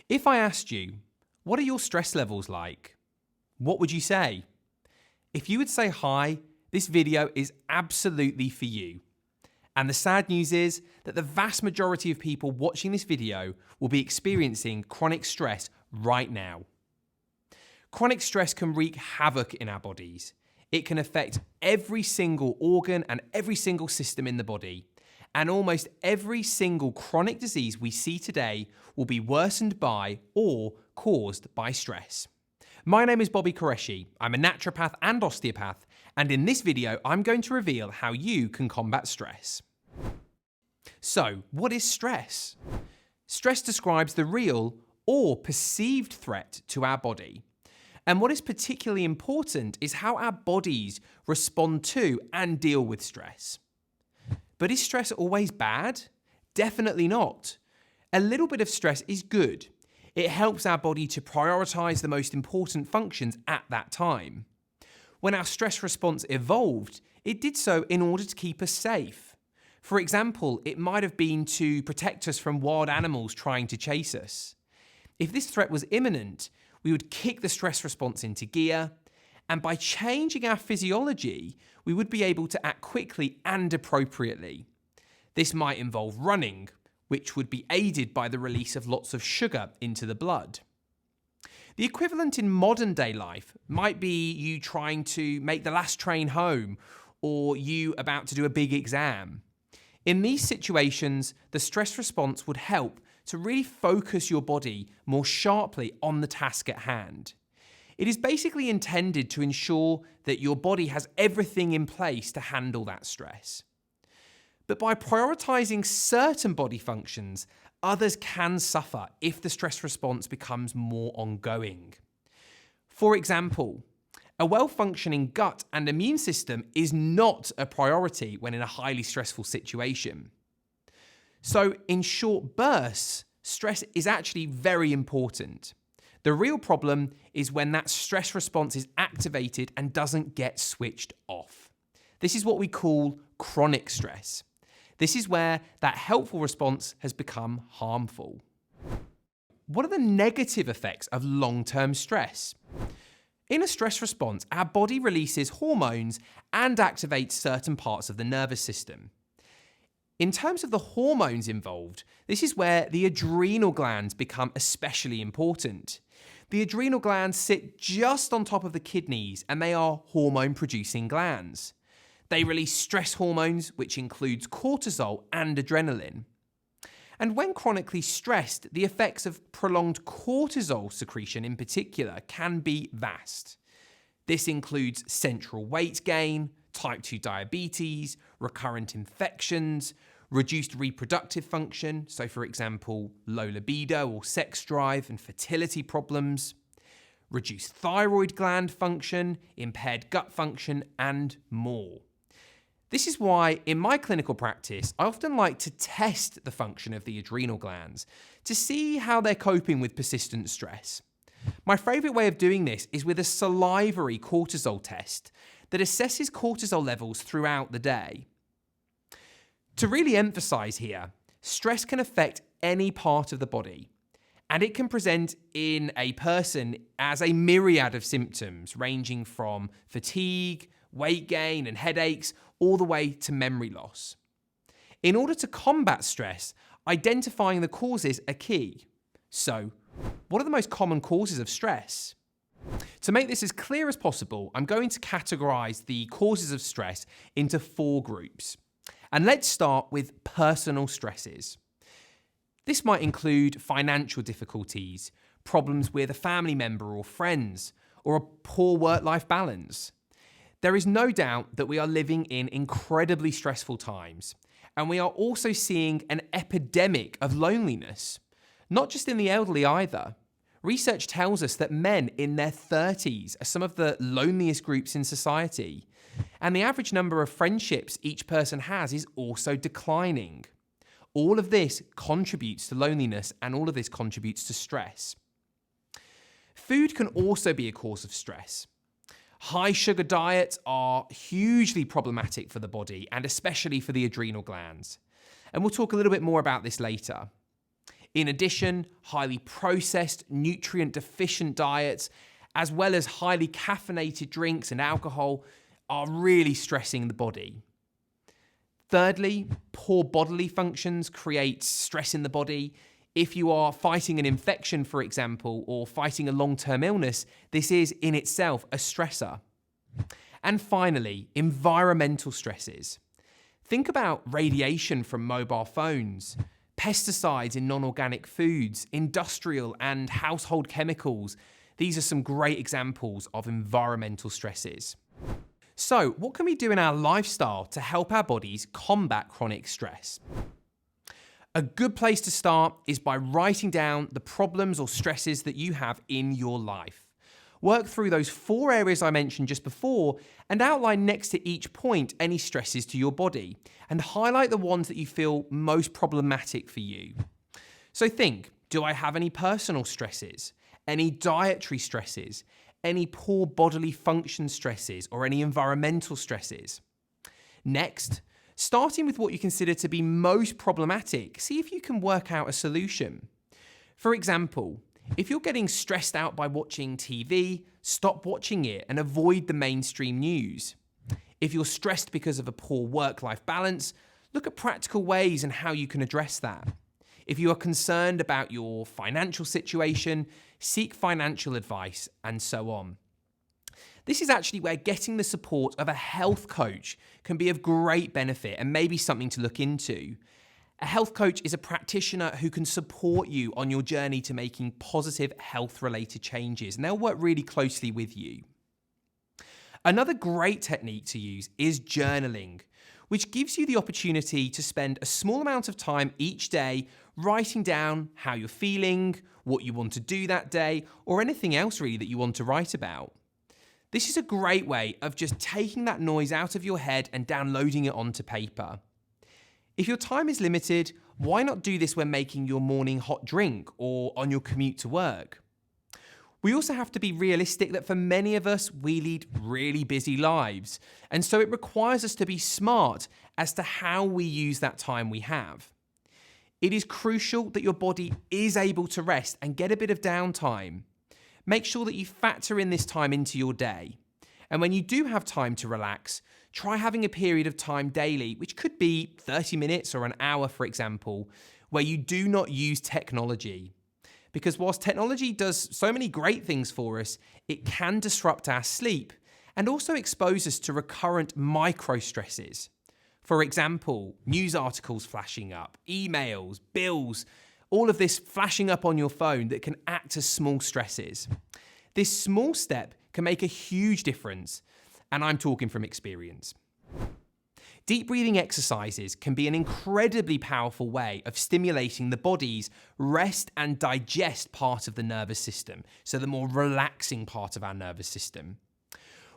If I asked you, what are your stress levels like? What would you say? If you would say hi, this video is absolutely for you. And the sad news is that the vast majority of people watching this video will be experiencing chronic stress right now. Chronic stress can wreak havoc in our bodies. It can affect every single organ and every single system in the body. And almost every single chronic disease we see today will be worsened by or caused by stress. My name is Qureshi. I'm a naturopath and osteopath, and in this video, I'm going to reveal how you can combat stress. So, what is stress? Stress describes the real or perceived threat to our body. And what is particularly important is how our bodies respond to and deal with stress. But is stress always bad? Definitely not. A little bit of stress is good. It helps our body to prioritize the most important functions at that time. When our stress response evolved, it did so in order to keep us safe. For example, it might have been to protect us from wild animals trying to chase us. If this threat was imminent, we would kick the stress response into gear, and by changing our physiology, we would be able to act quickly and appropriately. This might involve running, which would be aided by the release of lots of sugar into the blood. The equivalent in modern day life might be you trying to make the last train home, or you about to do a big exam. In these situations, the stress response would help to really focus your body more sharply on the task at hand. It is basically intended to ensure that your body has everything in place to handle that stress. But by prioritizing certain body functions, others can suffer if the stress response becomes more ongoing. For example, a well-functioning gut and immune system is not a priority when in a highly stressful situation. So in short bursts, stress is actually very important. The real problem is when that stress response is activated and doesn't get switched off. This is what we call chronic stress. This is where that helpful response has become harmful. What are the negative effects of long-term stress? In a stress response, our body releases hormones and activates certain parts of the nervous system. In terms of the hormones involved, this is where the adrenal glands become especially important. The adrenal glands sit just on top of the kidneys, and they are hormone-producing glands. They release stress hormones, which includes cortisol and adrenaline. And when chronically stressed, the effects of prolonged cortisol secretion in particular can be vast. This includes central weight gain, type 2 diabetes, recurrent infections, reduced reproductive function, so for example, low libido or sex drive and fertility problems, reduced thyroid gland function, impaired gut function, and more. This is why, in my clinical practice, I often like to test the function of the adrenal glands to see how they're coping with persistent stress. My favorite way of doing this is with a salivary cortisol test that assesses cortisol levels throughout the day. To really emphasize here, stress can affect any part of the body, and it can present in a person as a myriad of symptoms ranging from fatigue, weight gain, and headaches, all the way to memory loss. In order to combat stress, identifying the causes are key. So, what are the most common causes of stress? To make this as clear as possible, I'm going to categorize the causes of stress into 4 groups. And let's start with personal stresses. This might include financial difficulties, problems with a family member or friends, or a poor work-life balance. There is no doubt that we are living in incredibly stressful times, and we are also seeing an epidemic of loneliness, not just in the elderly either. Research tells us that men in their 30s are some of the loneliest groups in society, and the average number of friendships each person has is also declining. All of this contributes to loneliness, and all of this contributes to stress. Food can also be a cause of stress. High sugar diets are hugely problematic for the body, and especially for the adrenal glands. And we'll talk a little bit more about this later. In addition, highly processed, nutrient-deficient diets, as well as highly caffeinated drinks and alcohol, are really stressing the body. Thirdly, poor bodily functions create stress in the body. If you are fighting an infection, for example, or fighting a long-term illness, this is in itself a stressor. And finally, environmental stresses. Think about radiation from mobile phones, pesticides in non-organic foods, industrial and household chemicals. These are some great examples of environmental stresses. So, what can we do in our lifestyle to help our bodies combat chronic stress? A good place to start is by writing down the problems or stresses that you have in your life. Work through those 4 areas I mentioned just before and outline next to each point any stresses to your body and highlight the ones that you feel most problematic for you. So think, do I have any personal stresses, any dietary stresses, any poor bodily function stresses, or any environmental stresses? Next, starting with what you consider to be most problematic, see if you can work out a solution. For example, if you're getting stressed out by watching TV, stop watching it and avoid the mainstream news. If you're stressed because of a poor work-life balance, look at practical ways and how you can address that. If you are concerned about your financial situation, seek financial advice, and so on. This is actually where getting the support of a health coach can be of great benefit and maybe something to look into. A health coach is a practitioner who can support you on your journey to making positive health-related changes, and they'll work really closely with you. Another great technique to use is journaling, which gives you the opportunity to spend a small amount of time each day writing down how you're feeling, what you want to do that day, or anything else really that you want to write about. This is a great way of just taking that noise out of your head and downloading it onto paper. If your time is limited, why not do this when making your morning hot drink or on your commute to work? We also have to be realistic that for many of us, we lead really busy lives, and so it requires us to be smart as to how we use that time we have. It is crucial that your body is able to rest and get a bit of downtime. Make sure that you factor in this time into your day. And when you do have time to relax, try having a period of time daily, which could be 30 minutes or an hour, for example, where you do not use technology. Because whilst technology does so many great things for us, it can disrupt our sleep and also expose us to recurrent micro stresses. For example, news articles flashing up, emails, bills, all of this flashing up on your phone that can act as small stresses. This small step can make a huge difference, and I'm talking from experience. Deep breathing exercises can be an incredibly powerful way of stimulating the body's rest and digest part of the nervous system, so the more relaxing part of our nervous system.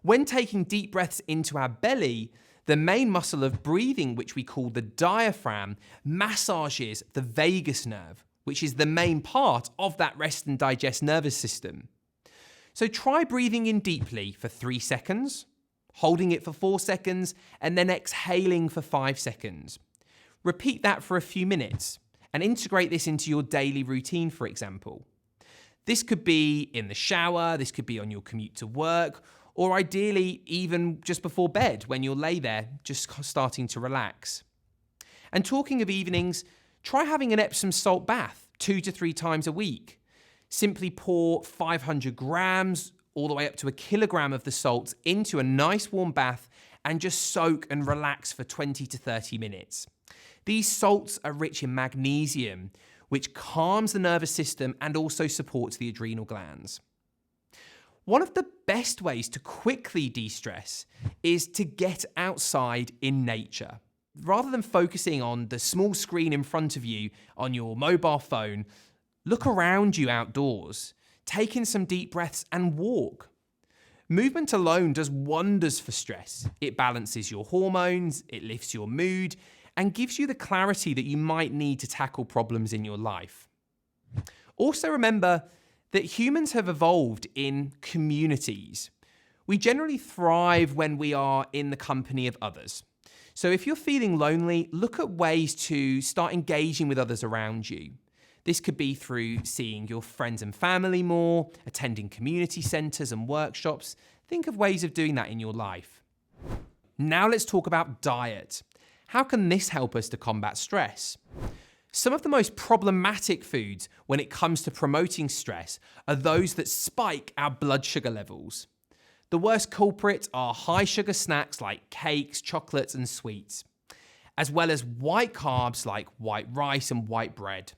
When taking deep breaths into our belly, the main muscle of breathing, which we call the diaphragm, massages the vagus nerve, which is the main part of that rest and digest nervous system. So try breathing in deeply for 3 seconds, holding it for 4 seconds, and then exhaling for 5 seconds. Repeat that for a few minutes and integrate this into your daily routine, for example. This could be in the shower, this could be on your commute to work, or ideally even just before bed when you'll lay there just starting to relax. And talking of evenings, try having an Epsom salt bath 2 to 3 times a week. Simply pour 500 grams all the way up to 1 kilogram of the salts into a nice warm bath and just soak and relax for 20 to 30 minutes. These salts are rich in magnesium, which calms the nervous system and also supports the adrenal glands. One of the best ways to quickly de-stress is to get outside in nature. Rather than focusing on the small screen in front of you on your mobile phone, look around you outdoors, take in some deep breaths and walk. Movement alone does wonders for stress. It balances your hormones, it lifts your mood, and gives you the clarity that you might need to tackle problems in your life. Also remember that humans have evolved in communities. We generally thrive when we are in the company of others. So if you're feeling lonely, look at ways to start engaging with others around you. This could be through seeing your friends and family more, attending community centres and workshops. Think of ways of doing that in your life. Now let's talk about diet. How can this help us to combat stress? Some of the most problematic foods when it comes to promoting stress are those that spike our blood sugar levels. The worst culprits are high sugar snacks like cakes, chocolates, and sweets, as well as white carbs like white rice and white bread.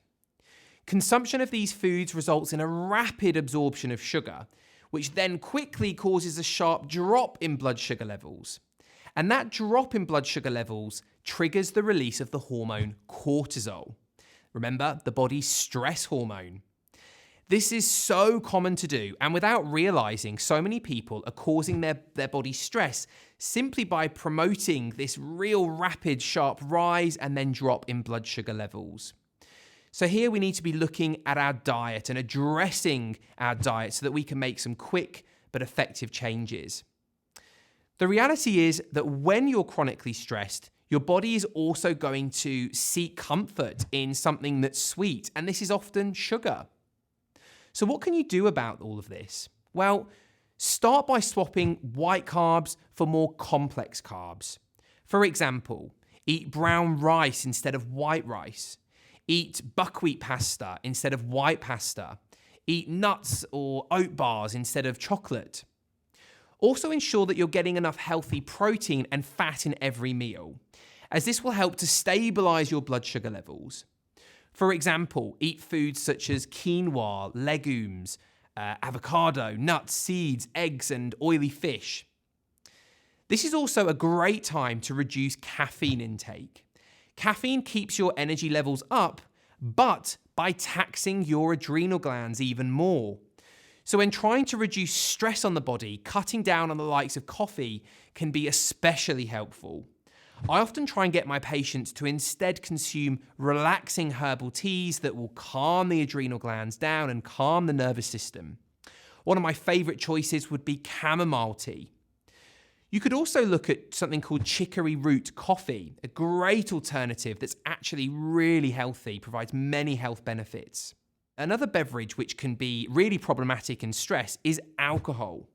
Consumption of these foods results in a rapid absorption of sugar, which then quickly causes a sharp drop in blood sugar levels. And that drop in blood sugar levels triggers the release of the hormone cortisol. Remember, the body's stress hormone. This is so common to do, and without realizing, so many people are causing their body stress simply by promoting this real rapid, sharp rise and then drop in blood sugar levels. So here we need to be looking at our diet and addressing our diet so that we can make some quick but effective changes. The reality is that when you're chronically stressed, your body is also going to seek comfort in something that's sweet, and this is often sugar. So what can you do about all of this? Well, start by swapping white carbs for more complex carbs. For example, eat brown rice instead of white rice. Eat buckwheat pasta instead of white pasta. Eat nuts or oat bars instead of chocolate. Also ensure that you're getting enough healthy protein and fat in every meal, as this will help to stabilize your blood sugar levels. For example, eat foods such as quinoa, legumes, avocado, nuts, seeds, eggs, and oily fish. This is also a great time to reduce caffeine intake. Caffeine keeps your energy levels up, but by taxing your adrenal glands even more. So when trying to reduce stress on the body, cutting down on the likes of coffee can be especially helpful. I often try and get my patients to instead consume relaxing herbal teas that will calm the adrenal glands down and calm the nervous system. One of my favorite choices would be chamomile tea. You could also look at something called chicory root coffee, a great alternative that's actually really healthy, provides many health benefits. Another beverage which can be really problematic in stress is alcohol.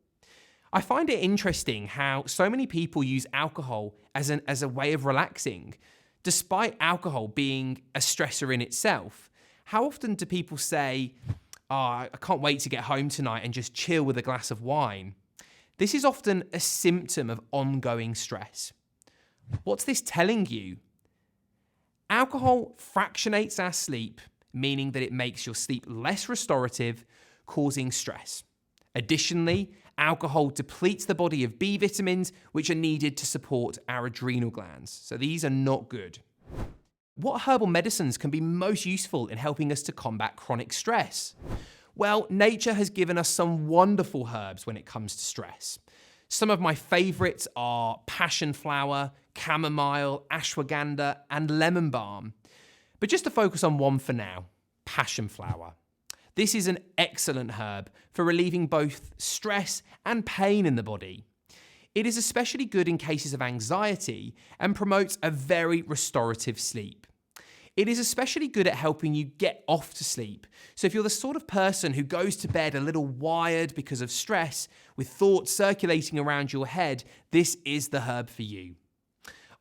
I find it interesting how so many people use alcohol as a way of relaxing. Despite alcohol being a stressor in itself, how often do people say, I can't wait to get home tonight and just chill with a glass of wine? This is often a symptom of ongoing stress. What's this telling you? Alcohol fractionates our sleep, meaning that it makes your sleep less restorative, causing stress. Additionally, alcohol depletes the body of B vitamins, which are needed to support our adrenal glands. So these are not good. What herbal medicines can be most useful in helping us to combat chronic stress? Well, nature has given us some wonderful herbs when it comes to stress. Some of my favorites are passion flower, chamomile, ashwagandha, and lemon balm. But just to focus on one for now, passion flower. This is an excellent herb for relieving both stress and pain in the body. It is especially good in cases of anxiety and promotes a very restorative sleep. It is especially good at helping you get off to sleep. So if you're the sort of person who goes to bed a little wired because of stress, with thoughts circulating around your head, this is the herb for you.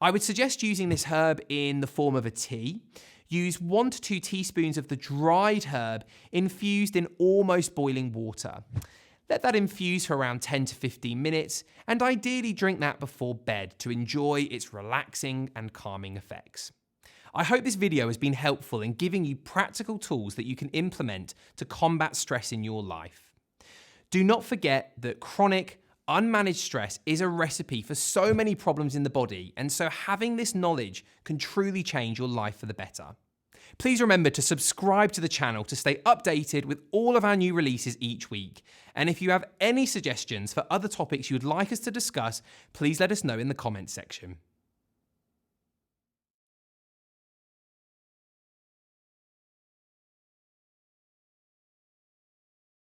I would suggest using this herb in the form of a tea. Use 1 to 2 teaspoons of the dried herb infused in almost boiling water. Let that infuse for around 10 to 15 minutes, and ideally drink that before bed to enjoy its relaxing and calming effects. I hope this video has been helpful in giving you practical tools that you can implement to combat stress in your life. Do not forget that chronic, unmanaged stress is a recipe for so many problems in the body, and so having this knowledge can truly change your life for the better. Please remember to subscribe to the channel to stay updated with all of our new releases each week. And if you have any suggestions for other topics you would like us to discuss, please let us know in the comments section.